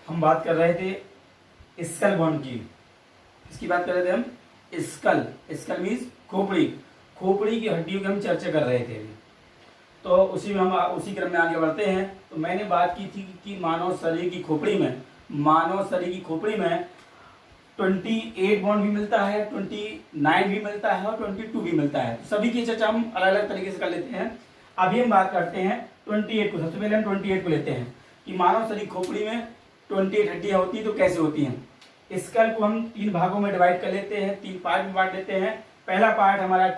हम बात कर रहे थे स्कल बोन की। इसकी बात कर रहे थे हम, स्कल। स्कल मीन्स खोपड़ी। खोपड़ी की हड्डियों की हम चर्चा कर रहे थे अभी। तो उसी में हम उसी क्रम में आगे बढ़ते हैं। तो मैंने बात की थी कि मानव शरीर की खोपड़ी में 28 बॉन्ड भी मिलता है, 29 भी मिलता है और 22 भी मिलता है। सभी की चर्चा हम अलग अलग तरीके से कर लेते हैं। अभी हम बात करते हैं 28 को। सबसे पहले हम 28 को लेते हैं कि मानव शरीर खोपड़ी में 28 हड्डियां होती हैं तो कैसे होती हैं। स्कल को हम 3 भागों में डिवाइड कर लेते हैं, 3 पार्ट में बांट लेते हैं। पहला पार्ट हमारा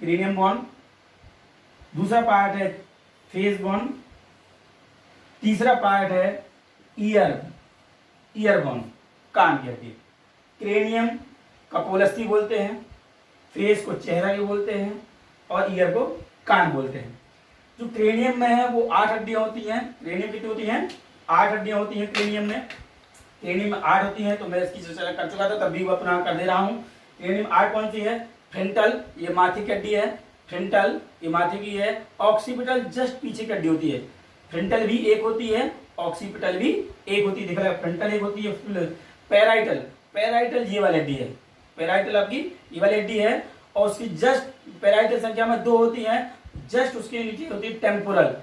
क्रेनियम बोन। दूसरा पार्ट है फेस बोन। तीसरा पार्ट है ईयर बोन, कान की हड्डी। क्रेनियम कपोलस्थी बोलते हैं, फेस को चेहरा भी बोलते हैं और ईयर को कान बोलते हैं। जो क्रेनियम में है वो 8 हड्डियां होती हैं। क्रेनियम कितनी होती हैं? 8 हड्डियां होती हैं क्रेनियम में 8 होती हैं। तो मैं इसकी चर्चा कर चुका था, तब भी अपना कर दे रहा हूँ। क्रेनियम 8 कौन सी है? फ्रंटल, ये माथे की हड्डी है। फ्रंटल ये माथे की है। ऑक्सीपिटल जस्ट पीछे की हड्डी होती है। फ्रंटल भी एक होती है, ऑक्सीपिटल भी एक होती है। देखा, फ्रंटल एक होती है। पैराइटल ये वाली हड्डी है। पैराइटल आपकी ये वाली हड्डी है और उसकी जस्ट पैराइटल संख्या में 2 होती है। जस्ट उसके नीचे होती है टेम्पोरल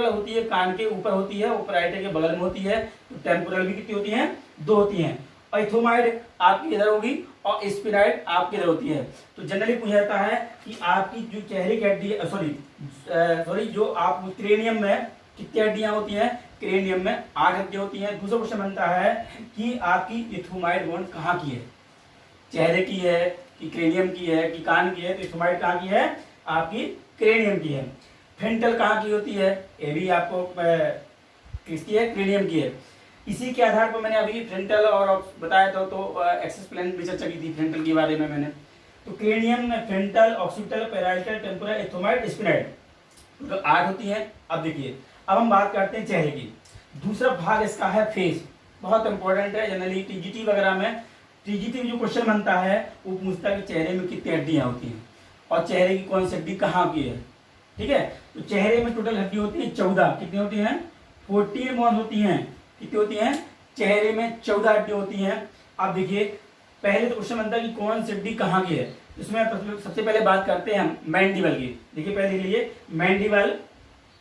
होती है, कान के ऊपर होती है, वो पैराइटल के बगल में होती है। तो टेम्पोरल भी कितनी होती है? 2 होती हैं। एथोमाइड आपकी इधर होगी और स्पिनाइड आपकी इधर होती है। तो जनरली पूछा जाता है कि आपकी जो चेहरे की हड्डी है, सॉरी जो आप क्रेनियम में कितनी हड्डियां होती हैं? क्रेनियम में 8 हड्डियां होती हैं। दूसरा क्वेश्चन बनता है कि आपकी एथोमाइड बोन कहाँ की है? चेहरे की है कि क्रेनियम की है कि कान की है? तो एथोमाइड कहाँ की है? आपकी क्रेनियम की है। फ्रंटल कहाँ की होती है? ये भी आपको किसकी है? क्रेनियम की है। इसी के आधार पर मैंने अभी फ्रंटल और बताया था, तो एक्सेस प्लेन भी चर्चा की थी फ्रंटल के बारे में मैंने। तो क्रेनियम में फ्रंटल, ऑक्सीपिटल, पैराइटल, टेम्पोरल, एथोमाइड, स्पिनाइड, तो 8 होती हैं। अब देखिए, अब हम बात करते हैं चेहरे की। दूसरा भाग इसका है फेस। बहुत इंपॉर्टेंट है। जनरली टीजीटी वगैरह में जो क्वेश्चन बनता है वो पूछता है कि चेहरे में कितनी हड्डियां होती हैं और चेहरे की कौन सी हड्डी कहाँ की है। ठीक है, तो चेहरे में टोटल हड्डी होती है 14। कितनी होती हैं? 14 बोन होती हैं। कितनी होती हैं? चेहरे में 14 हड्डी होती हैं। अब देखिए, पहले तो क्वेश्चन बनता है कि कौन सी हड्डी कहाँ की है। इसमें सबसे पहले बात करते हैं हम मैंडिबल की। देखिए, पहले देख लीजिए,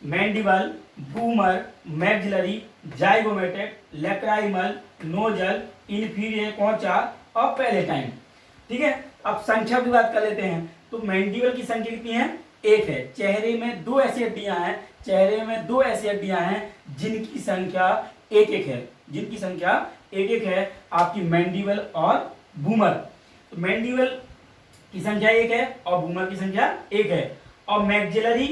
mandible, vomer, maxillary, zygomatic, lacrimal, nasal, inferior concha और पैलेटाइन। ठीक है, अब संख्या की बात कर लेते हैं। तो मैंडिबल की संख्या कितनी है? 1 है। चेहरे में 2 ऐसी हड्डियां हैं जिनकी संख्या 1-1 है। जिनकी संख्या 1-1 है, आपकी मैंडिबल और बूमर। तो मैंडिबल की संख्या 1 है और बूमर की संख्या 1 है। और मैक्सिलरी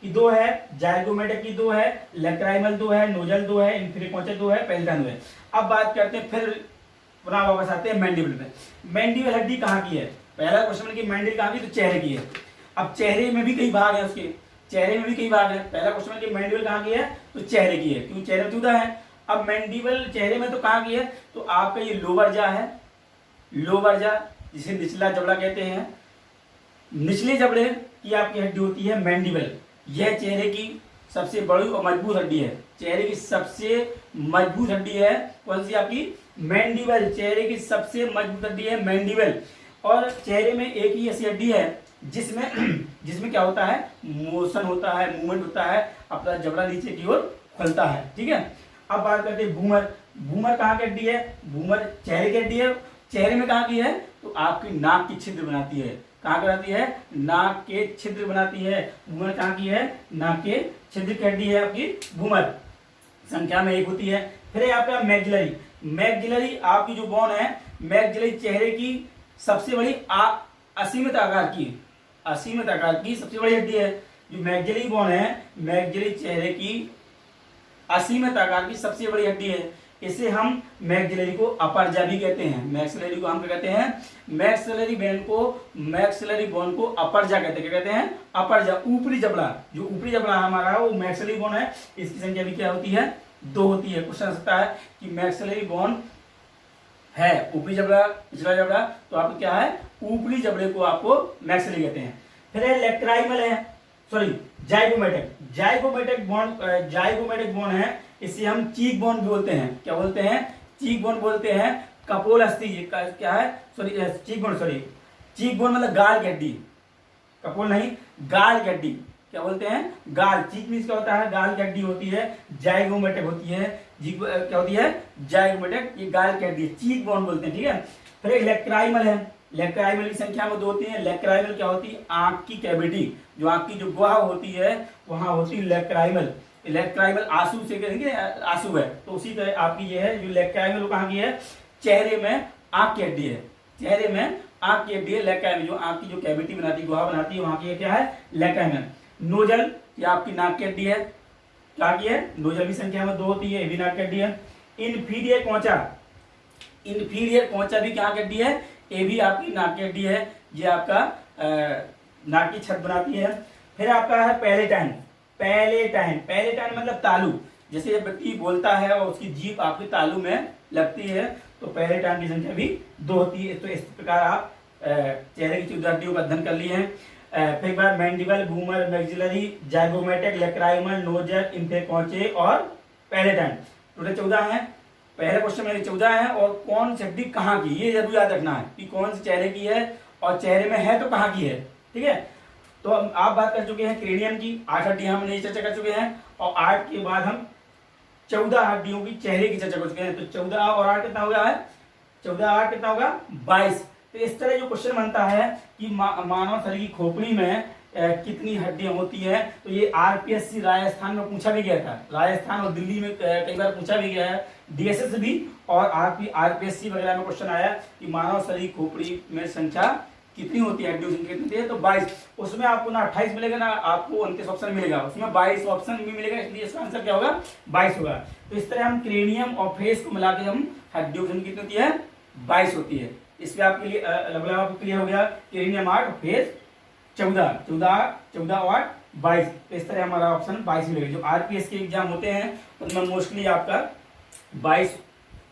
की 2 है, जाइगोमेटिक की 2 है, लैक्राइमल 2 है, नोजल 2 है, इंफीरियर कॉर्चा 2 है, पैलेटाइन 2 है। अब बात करते हैं, फिर पुनः वापस आते हैं मैंडिबल में। मैंडिबल हड्डी कहाँ की है? पहला क्वेश्चन की मैंडिबल कहाँ की? तो चेहरे की है। अब चेहरे में भी कई भाग है, उसके चेहरे में भी कई भाग है। पहला क्वेश्चन की मैंडिबल कहाँ की है? तो चेहरे की है, क्योंकि चेहरे में 14 है। अब मैंडिबल चेहरे में तो कहाँ की है? तो आपका ये लोअर जा है, लोअर जा जिसे निचला जबड़ा कहते हैं। निचले जबड़े की आपकी हड्डी होती है मैंडिबल। यह चेहरे की सबसे बड़ी और मजबूत हड्डी है। चेहरे की सबसे मजबूत हड्डी है कौन सी? आपकी मैंडिबल। चेहरे की सबसे मजबूत हड्डी है मैंडिबल। और चेहरे में एक ही ऐसी हड्डी है जिसमें क्या होता है? मोशन होता है, मूवमेंट होता है, अपना जबड़ा नीचे की ओर खुलता है। ठीक है, अब बात करते हैं बूमर। बूमर कहाँ की हड्डी है? बूमर चेहरे की हड्डी है। चेहरे में कहाँ की है? तो आपकी नाक की छिद्र बनाती है। कहाँ बनाती है? नाक के छिद्र बनाती है। बूमर कहाँ की है? नाक के छिद्र की हड्डी है आपकी बूमर। संख्या में 1 होती है। फिर है आपका मैक्सिलरी। मैक्सिलरी आपकी जो बोन है, मैक्सिलरी चेहरे की सबसे बड़ी असीमित आकार की सबसे बड़ी हड्डी है। जो मैक्सिलरी बोन है, मैक्सिलरी चेहरे की असीमित आकार की सबसे बड़ी हड्डी है। इसे हम मैक्सिलरी को अपरजा भी कहते हैं। मैक्सिलरी को हम क्या कहते हैं? मैक्सिलरी बोन को अपरजा कहते हैं। क्या कहते हैं? अपरजा। ऊपरी जबड़ा, जो ऊपरी जबड़ा हमारा है वो मैक्सिलरी बोन है। इसकी संख्या भी क्या होती है? 2 होती है। क्वेश्चन आ सकता है कि मैक्सिलरी बोन है ऊपरी जबड़ा, निचला जबड़ा, तो आपको क्या है? ऊपरी जबड़े को आपको मैक्सिलरी कहते हैं। फिर लैक्राइमल है, सॉरी जाइगोमेटिक बोन है, इसे हम चीक बोन बोलते हैं। क्या बोलते हैं? चीक बोन बोलते हैं। कपोल अस्थि क्या है? चीक बोन मतलब गाल की हड्डी, कपोल नहीं, गाल की हड्डी। क्या बोलते हैं? गाल। चीक मीन्स क्या होता है? गाल की हड्डी होती है। जाइगोमेटिक होती है, क्या होती है? जाइगोमेटिक, ये गाल की हड्डी, चीक बोन बोलते हैं। ठीक है। फिर एक लेक्राइमल है। लेक्राइमल की संख्या में 2 होती है। लेक्राइमल क्या होती है? आंख की कैविटी, जो आंख की जो गुहा होती है वहां होती है लेक्राइमल। लेक्राइमल आंसू से कहेंगे, आंसू है, तो उसी तरह आपकी ये है जो लेक्राइमल कहाँ की है? चेहरे में आंख की हड्डी है, चेहरे में आंख की हड्डी है लेक्राइमल, जो आंख की जो कैविटी बनाती है, गुहा बनाती है, वहां की क्या है? लेक्राइमल। नोजल, ये आपकी नाक की हड्डी है। क्या की है? नोजल की संख्या में 2 होती है, ये भी नाक की हड्डी है। इन्फीरियर कोंचा, इन्फीरियर कोंचा भी क्या की हड्डी है? ये भी आपकी नाक की हड्डी है, ये आपका नाक की छत बनाती है। फिर आपका है पैलेटाइन। पैलेटाइन मतलब तालू, जैसे जब व्यक्ति बोलता है और उसकी जीभ आपके तालू में लगती है, तो पैलेटाइन की संख्या भी 2 होती है। तो इस प्रकार आप चेहरे की 14 हड्डियों का अध्ययन कर लिए हैं। फिर बार mandible, vomer, maxillary, zygomatic, lacrimal, nasal, inferior concha और पैलेटाइन, टोटल 14 है। पहले क्वेश्चन में 14 है, और कौन सी हड्डी कहाँ की, ये जरूर याद रखना है कि कौन सी चेहरे की है और चेहरे में है तो कहाँ की है। ठीक है। तो आप बात कर चुके हैं क्रेनियम की, 8 हड्डियां हमने चर्चा कर चुके हैं, और 8 के बाद हम 14 हड्डियों की चेहरे की चर्चा कर चुके हैं। तो 14 और 8 कितना हो गया है? 14 8 कितना होगा? 22। तो इस तरह जो क्वेश्चन बनता है कि मानव शरीर की खोपड़ी में कितनी हड्डियां होती है, तो ये आरपीएससी राजस्थान में पूछा भी गया था, राजस्थान और दिल्ली में कई बार पूछा भी गया है, डीएसएस भी और आरपीएससी वगैरह में क्वेश्चन आया कि मानव शरीर खोपड़ी में संख्या कितनी होती है, हड्डियों की संख्या कितनी है? तो 22। उसमें आपको ना 28 मिलेगा ना आपको 29 ऑप्शन मिलेगा, उसमें 22 ऑप्शन भी मिलेगा, इसलिए इसका आंसर क्या होगा? 22 होगा। तो इस तरह हम क्रेनियम और फेस को मिला के हम हड्डियों की संख्या कितनी होती है? 22 होती है। इसमें आपके लिए लगभग आपको क्लियर हो गया। क्रेनियम 8 और फेस 14 और 22। तो इस तरह हमारा ऑप्शन 22 मिलेगा। जो आरपीएस के एग्जाम होते हैं उनमें मोस्टली आपका 22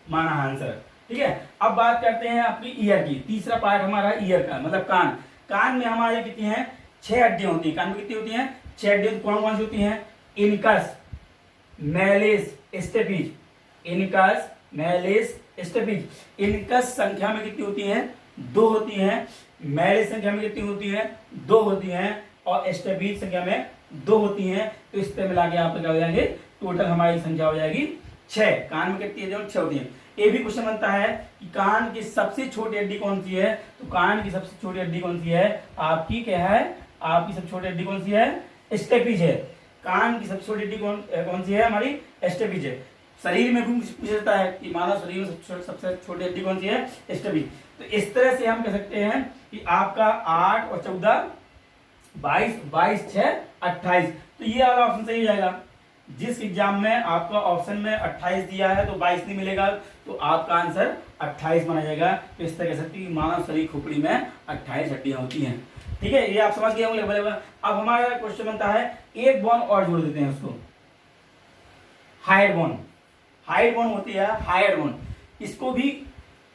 माना आंसर। ठीक है। अब बात करते हैं आपकी ईयर की। तीसरा पार्ट हमारा ईयर का, मतलब कान। कान में हमारे कितनी है? 6 हड्डियां होती है। कान में कितनी होती हैं? 6 हड्डियां। कौन कौन सी होती हैं? Incus, malice, stapes. Incus, malice, stapes. Incus संख्या में कितनी होती है? 2 होती हैं। मैलिस संख्या में कितनी होती है? 2 होती हैं। और स्टेपिज संख्या में 2 होती हैं। तो इस तरह मिला के आप क्या हो जाएंगे? टोटल हमारी संख्या हो जाएगी 6। कान में कितनी है? 6 होती है। ये भी क्वेश्चन बनता है कि कान की सबसे छोटी हड्डी कौन सी है? तो कान की सबसे छोटी हड्डी कौन सी है? आपकी क्या है? आपकी सबसे छोटी हड्डी कौन सी है? स्टेपिज है। कान की सबसे छोटी हड्डी कौन सी है? हमारी स्टेपिज है। शरीर में भी पूछा जाता है कि मानव शरीर में सबसे छोटी हड्डी कौन सी है? स्टेपिज। तो इस तरह से हम कह सकते हैं कि आपका 8 और 14 22, 22 6 28। तो ये वाला ऑप्शन सही हो जाएगा। जिस एग्जाम में आपका ऑप्शन में 28 दिया है तो 22 नहीं मिलेगा, तो आपका आंसर 28 माना जाएगा। तो इस तरह कह सकते हैं कि मानव शरीर खोपड़ी में 28 हड्डियां होती हैं। ठीक है, ये आप समझ गए होंगे। अब हमारा क्वेश्चन बनता है, एक बोन और जोड़ देते हैं उसको, हाइड बोन। हाइड बोन होती है, हाइड बोन। इसको भी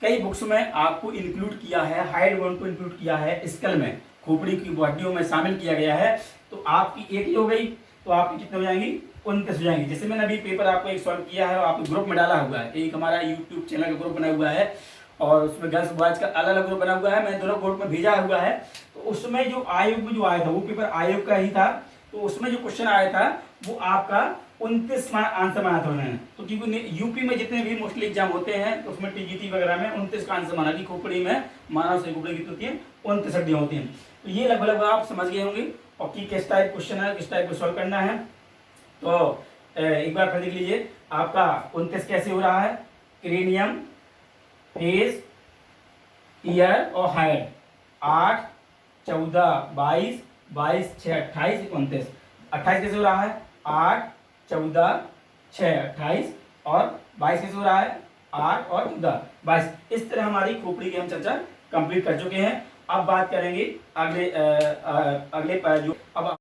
कई बुक्स में आपको इंक्लूड किया है, हाइड बोन को इंक्लूड किया है स्कल में, खोपड़ी की हड्डियों में शामिल किया गया है। तो आपकी एक ही हो गई, तो आपकी कितने हो जाएंगी? 29 हो जाएंगी। जैसे मैंने अभी पेपर आपको एक सॉल्व किया है और आपके ग्रुप में डाला हुआ है, एक हमारा यूट्यूब चैनल का ग्रुप बना हुआ है और उसमें गर्ल्स बॉयज का अलग अलग ग्रुप बना हुआ है, मैंने दोनों ग्रुप में भेजा हुआ है। तो उसमें जो आयोग में जो आया था वो पेपर आयोग का ही था, तो उसमें जो क्वेश्चन आया था वो आपका 29 आंसर माना था उन्होंने। तो क्योंकि यूपी में जितने भी मोस्टली एग्जाम होते हैं तो उसमें टीजीटी वगैरह में 29 का आंसर माना कि खोपड़ी में मानव शरीर खोपड़ी कितनी होती है? 29 हड्डियां होती हैं। तो ये लगभग आप समझ गए होंगे और कि किस टाइप क्वेश्चन है, किस टाइप को सॉल्व करना है। तो एक बार फिर देख लीजिए, आपका 29 कैसे हो रहा है? क्रेनियम, फेस, ईयर और हाइड। 8 14 22 22 6 28 29। 28 कैसे हो रहा है? 8 14 6 28 और 22 कैसे हो रहा है? 8 और 14 22। इस तरह हमारी खोपड़ी की हम चर्चा कंप्लीट कर चुके हैं। अब बात करेंगे अगले जो अब